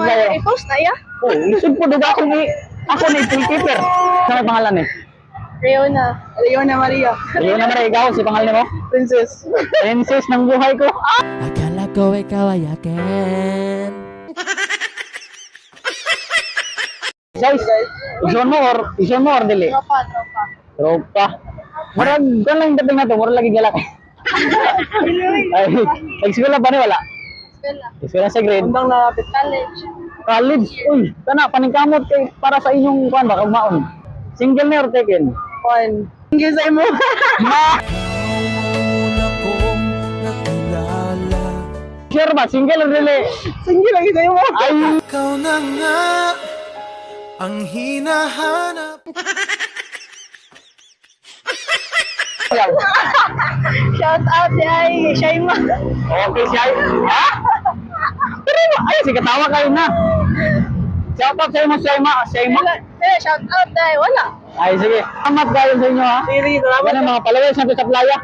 kayo. I-post na ya? Oh, isod po duga ako ni toolkeeper. Ano ang pangalan eh? Reona. Reona Maria. Rio naman ikaw, si pangalan mo? Princess. Princess ng buhay ko. Akala ko ikaw ay akin. Guys, ison mo or dili? Tropa. Tropa. Murag kan lang dating nato, murag lagi galak. Ay, nag-eskwela ba ni wala? Eskwela. Eskwela sa grade. Undang na college. College. Uy, kana paningkamot kay para sa inyong kuan ba kagmaon. Single na or taken? One. Hindi sa imo. Ma, Una kong nakilala. sure ba single or dili? Sige lagi sa imo. Ay, Ikaw na nga ang hinahanap. Shout out ay Shaima. okay siya. Ha? Pero ay sige tawa kayo na. Shout out sa imo sa imo. Shout out dai wala. Ay sige. Salamat kayo sa inyo ha. Sige, salamat. Yan ang mga followers natin sa playa.